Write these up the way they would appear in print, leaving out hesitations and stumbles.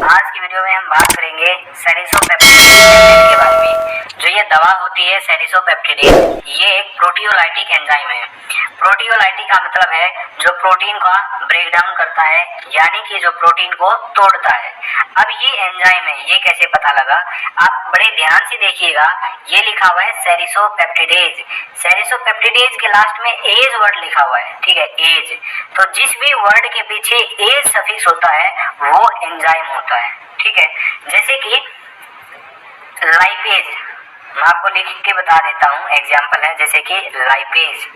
आज की वीडियो में हम बात करेंगे सेरिसोपेप्टिडेज के बारे में। जो ये दवा होती है सेरिसोपेप्टिडेज, ये एक प्रोटियोलाइटिक एंजाइम है। प्रोटियोलाइटिक का मतलब है जो प्रोटीन का ब्रेक डाउन करता है, यानी कि जो प्रोटीन को तोड़ता है। अब ये एंजाइम है, ये कैसे पता लगा? आप बड़े ध्यान से देखिएगा, ये लिखा हुआ है सेरिसोपेप्टिडेज। सेरिसोपेप्टिडेज के लास्ट में एज वर्ड लिखा हुआ है, ठीक है, एज। तो जिस भी वर्ड के पीछे एज सफिक्स होता है वो एंजाइम होता है, ठीक है। जैसे कि लाइपेज, मैं आपको लिख के बता देता हूँ, एग्जाम्पल है जैसे कि लाइपेज,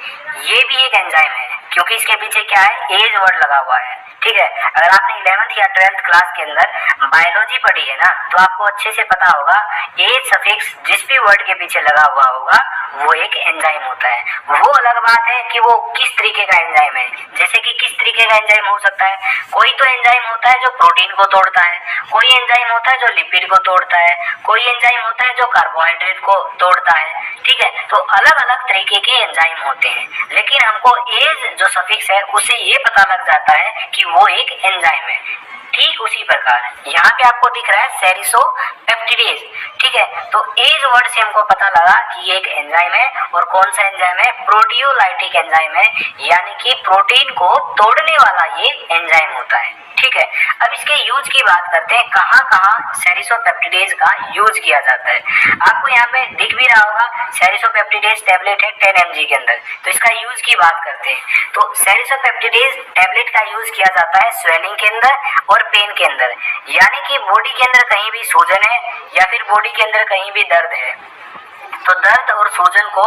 ये भी एक एंजाइम है क्योंकि इसके पीछे क्या है, एज वर्ड लगा हुआ है, ठीक है। अगर आपने 11th या 12th क्लास के अंदर बायोलॉजी पढ़ी है ना, तो आपको अच्छे से पता होगा एज सफिक्स जिस भी वर्ड के पीछे लगा हुआ होगा वो एक एंजाइम होता है। वो अलग बात है कि वो किस तरीके का एंजाइम है। जैसे कि किस तरीके का एंजाइम हो सकता है, कोई तो एंजाइम होता है जो प्रोटीन को तोड़ता है, कोई एंजाइम होता है जो लिपिड को तोड़ता है, कोई एंजाइम होता है जो कार्बोहाइड्रेट को तोड़ता है, ठीक है। तो अलग अलग तरीके के एंजाइम होते हैं, लेकिन हमको एज जो सफिक्स है उससे ये पता लग जाता है कि वो एक एंजाइम है। ठीक उसी प्रकार यहाँ पे आपको दिख रहा है सेरिसोपेप्टिडेज, ठीक है। तो एज वर्ड से हमको पता लगा कि ये एक एंजाइम है, और कौन सा एंजाइम है, प्रोटियोलाइटिक एंजाइम है, यानी कि प्रोटीन को तोड़ने वाला ये एंजाइम होता है, ठीक है। अब इसके यूज की बात करते हैं, कहाँ कहाँ सेरिसोपेप्टिडेज का यूज किया जाता है। आपको यहाँ पे दिख भी रहा होगा सेरिसोपेप्टिडेज टैबलेट है 10 mg के अंदर। तो इसका यूज की बात करते हैं, तो सेरिसोपेप्टिडेज टैबलेट का यूज किया जाता है स्वेलिंग के अंदर और पेन के अंदर, यानी कि बॉडी के अंदर कहीं भी सूजन है या फिर बॉडी के अंदर कहीं भी दर्द है, तो दर्द और सूजन को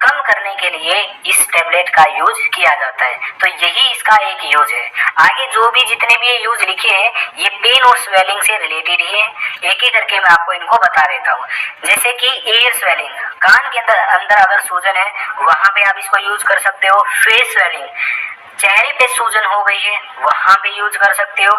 कम करने के लिए इस टैबलेट का यूज किया जाता है। तो यही इसका एक यूज है। आगे जो भी जितने भी ये यूज लिखे हैं ये पेन और स्वेलिंग से रिलेटेड ही है। एक एक करके मैं आपको इनको बता देता हूँ। जैसे कि ईयर स्वेलिंग, कान के अंदर अगर सूजन है वहां पे आप इसको यूज कर सकते हो। फेस स्वेलिंग, चेहरे पे सूजन हो गई है वहां पे यूज कर सकते हो।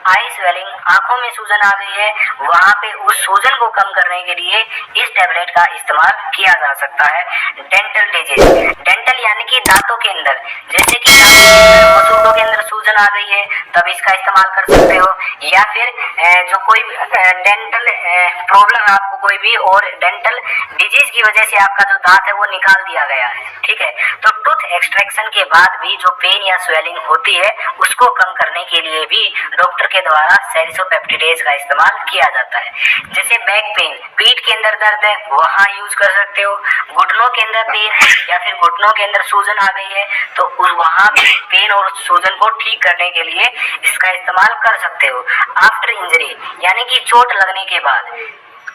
आई स्वेलिंग, आंखों में सूजन आ गई है वहां पे उस सूजन को कम करने के लिए इस टैबलेट का इस्तेमाल किया जा सकता है। डेंटल डिजीज, डेंटल यानी कि दांतों के अंदर, जैसे कि मसूड़ों के अंदर सूजन आ गई है तब इसका इस्तेमाल कर सकते हो। या फिर जो कोई डेंटल प्रॉब्लम है आपको कोई भी, और डेंटल डिजीज की वजह से आपका जो दांत है वो निकाल दिया गया है, ठीक है। तो टूथ एक्सट्रैक्शन के बाद भी जो पेन या स्वेलिंग होती है उसको कम करने के लिए भी डॉक्टर के द्वारा सेरिसोपेप्टिडेज का इस्तेमाल किया जाता है। जैसे बैक पेन, पीठ के अंदर दर्द है वहां यूज कर सकते हो। घुटनों के अंदर पेन है या फिर घुटनों के अंदर सूजन आ गई है तो वहां पेन और सूजन को ठीक करने के लिए इसका इस्तेमाल कर सकते हो। आफ्टर इंजरी, यानी कि चोट लगने के बाद,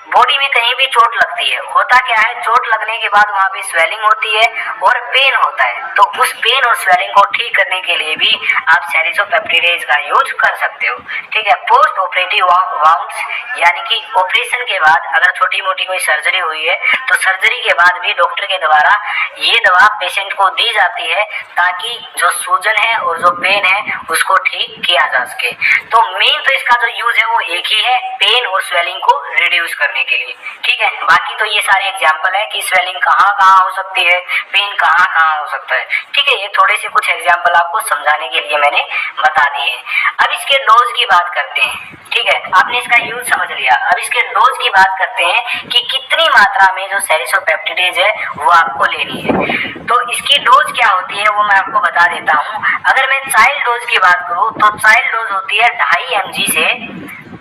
बॉडी में कहीं भी चोट लगती है, होता क्या है, चोट लगने के बाद वहां पे स्वेलिंग होती है और पेन होता है, तो उस पेन और स्वेलिंग को ठीक करने के लिए भी आप सेरिसोपेप्टिडेज का यूज कर सकते हो, ठीक है। पोस्ट ऑपरेटिव वाउंड्स, यानी कि ऑपरेशन के बाद अगर छोटी मोटी कोई सर्जरी हुई है तो सर्जरी के बाद भी डॉक्टर के द्वारा ये दवा पेशेंट को दी जाती है ताकि जो सूजन है और जो पेन है उसको ठीक किया जा सके। तो मेन तो इसका जो यूज है वो एक ही है, पेन और स्वेलिंग को रिड्यूस करने के लिए, ठीक है। बाकी तो ये सारे एग्जांपल है कि स्वेलिंग कहाँ कहाँ हो सकती है, पेन कहाँ कहाँ हो सकता है, ठीक है। ये थोड़े से कुछ एग्जांपल आपको समझाने के लिए मैंने बता दिए। अब इसके डोज की बात करते हैं, ठीक है। आपने इसका यूज समझ लिया, अब इसके डोज की बात करते हैं कि कितनी मात्रा में जो सेरिसोपेप्टिडेज है वो आपको लेनी है। तो इसकी डोज क्या होती है वो मैं आपको बता देता हूँ। अगर मैं चाइल्ड डोज की बात करूँ तो चाइल्ड डोज होती है 2.5 mg से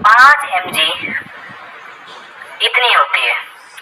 5 mg, इतनी होती है,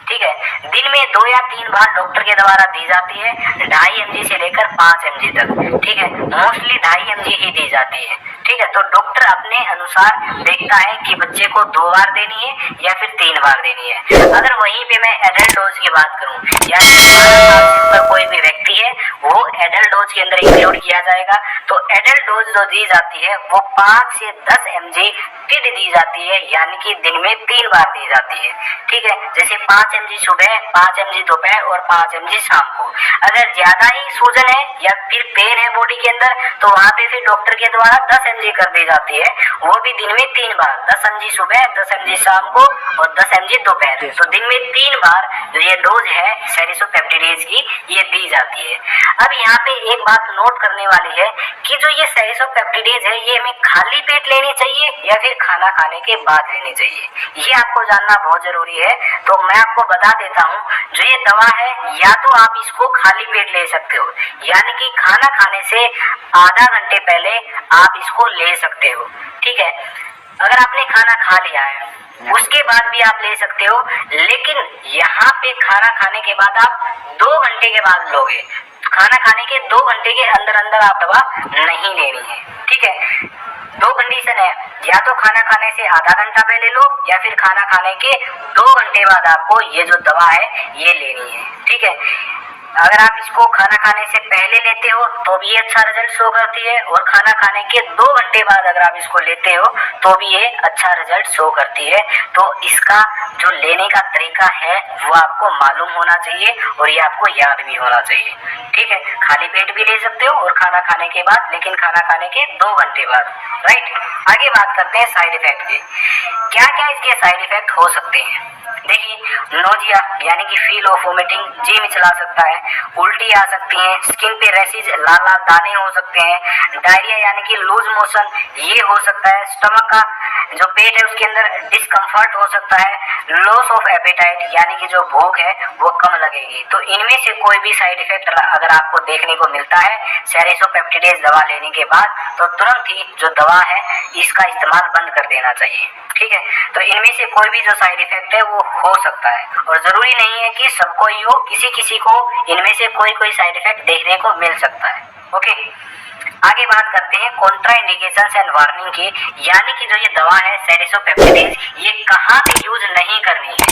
ठीक है। दिन में 2 या 3 बार डॉक्टर के द्वारा दी जाती है, 2.5 mg से लेकर 5 mg तक, ठीक है। मोस्टली 2.5 mg ही दी जाती है, ठीक है। तो डॉक्टर अपने अनुसार देखता है कि बच्चे को 2 बार देनी है या फिर 3 बार देनी है। अगर वहीं पे मैं एडल्ट डोज की बात करूं, यानी 12 साल से ऊपर कोई भी व्यक्ति है वो एडल्ट डोज के अंदर इंक्लूड किया जाएगा। तो एडल्ट डोज जो दी जाती है वो 5 से 10 mg टिड दी जाती है, यानी कि दिन में 3 बार दी जाती है, ठीक है। जैसे 5 mg सुबह, 5 mg दोपहर और 5 mg शाम को। अगर ज्यादा ही सूजन है या फिर पेन है बॉडी के अंदर तो वहां पे फिर डॉक्टर के द्वारा 10 mg mg कर दी जाती है, वो भी दिन में 3 बार, 10 mg सुबह, 10 mg शाम को और 10 mg दोपहर। तो दिन में 3 बार जो ये डोज है सेरिसोपेप्टिडेज की ये दी जाती है। अब यहाँ पे एक बात नोट करने वाली है कि जो ये सेरिसोपेप्टिडेज है ये हमें खाली पेट लेनी चाहिए या फिर खाना खाने के बाद लेनी चाहिए, ये आपको जानना बहुत जरूरी है। तो मैं आपको बता देता हूँ, जो ये दवा है या तो आप इसको खाली पेट ले सकते हो, यानी कि खाना खाने से आधा घंटे पहले आप इसको ले सकते हो, ठीक है। अगर आपने खाना खा लिया है उसके बाद भी आप ले सकते हो, लेकिन यहाँ पे खाना खाने के बाद आप 2 घंटे के बाद लोगे। खाना खाने के 2 घंटे के अंदर अंदर आप दवा नहीं लेनी है, ठीक है। 2 कंडीशन है, या तो खाना खाने से आधा घंटा पहले लो या फिर खाना खाने के 2 घंटे बाद आपको ये जो दवा है ये लेनी है, ठीक है। अगर आप इसको खाना खाने से पहले लेते हो तो भी ये अच्छा रिजल्ट शो करती है, और खाना खाने के 2 घंटे बाद अगर आप इसको लेते हो तो भी ये अच्छा रिजल्ट शो करती है। तो इसका जो लेने का तरीका है वो आपको मालूम होना चाहिए और ये आपको याद भी होना चाहिए, ठीक है। खाली पेट भी ले सकते हो और खाना खाने के बाद, लेकिन खाना खाने के 2 घंटे बाद, राइट। आगे बात करते हैं साइड इफेक्ट की। क्या क्या इसके साइड इफेक्ट हो सकते हैं। देखिए, नोजिया यानी कि फील ऑफ वोमिटिंग, जी मिचला सकता है, उल्टी आ सकती है, स्किन पे रैशेज लाल लाल दाने हो सकते हैं, डायरिया यानी कि लूज मोशन ये हो सकता है, स्टमक का जो पेट है उसके अंदर डिस्कम्फर्ट हो सकता है, लॉस ऑफ एपेटाइट यानी कि जो भूख है वो कम लगेगी। तो इनमें से कोई भी साइड इफेक्ट अगर आपको देखने को मिलता है सेरिसोपेप्टिडेज दवा लेने के बाद, तो तुरंत ही जो दवा है इसका इस्तेमाल बंद कर देना चाहिए, ठीक है। तो इनमें से कोई भी जो साइड इफेक्ट है वो हो सकता है, और जरूरी नहीं है कि सबको ही हो, किसी किसी को इनमें से कोई साइड इफेक्ट देखने को मिल सकता है, ओके। आगे बात करते हैं कॉन्ट्रा इंडिकेशंस एंड वार्निंग की, यानी कि जो ये दवा है सेरिसोपेप्टिडेज ये कहाँ पे यूज नहीं करनी है,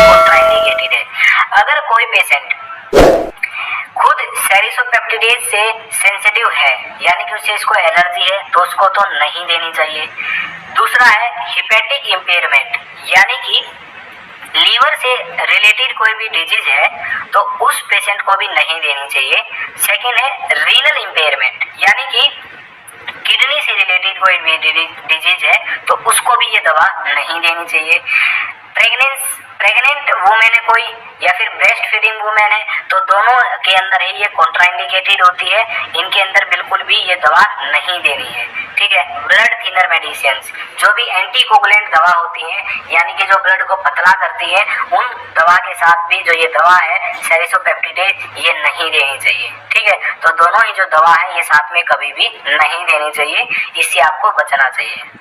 कॉन्ट्रा इंडिकेटेड है। अगर कोई पेशेंट खुद सेरिसोपेप्टिडेज से सेंसिटिव है, यानी कि उसे इसको एलर्जी है, तो उसको तो नहीं देनी चाहिए। दूसरा है हिपेटिक इम्पेयरमेंट, यानी कि लीवर से रिलेटेड कोई भी डिजीज है तो उस पेशेंट को भी नहीं देनी चाहिए। सेकेंड है रीनल इम्पेयरमेंट, यानी कि किडनी से रिलेटेड कोई भी डिजीज है तो उसको भी ये दवा नहीं देनी चाहिए। प्रेग्नेंट वुमेन है कोई या फिर ब्रेस्ट फीडिंग वुमेन है तो दोनों के अंदर ही ये कॉन्ट्राइंडिकेटेड होती है, इनके अंदर बिल्कुल भी ये दवा नहीं देनी है, ठीक है। ब्लड थिनर मेडिसिन्स, जो भी एंटीकोगुलेंट दवा होती है, यानी कि जो ब्लड को पतला करती है, उन दवा के साथ भी जो ये दवा है सेरिसोपेप्टिडेज ये नहीं देनी चाहिए, ठीक है। तो दोनों ही जो दवा है ये साथ में कभी भी नहीं देनी चाहिए, इससे आपको बचना चाहिए।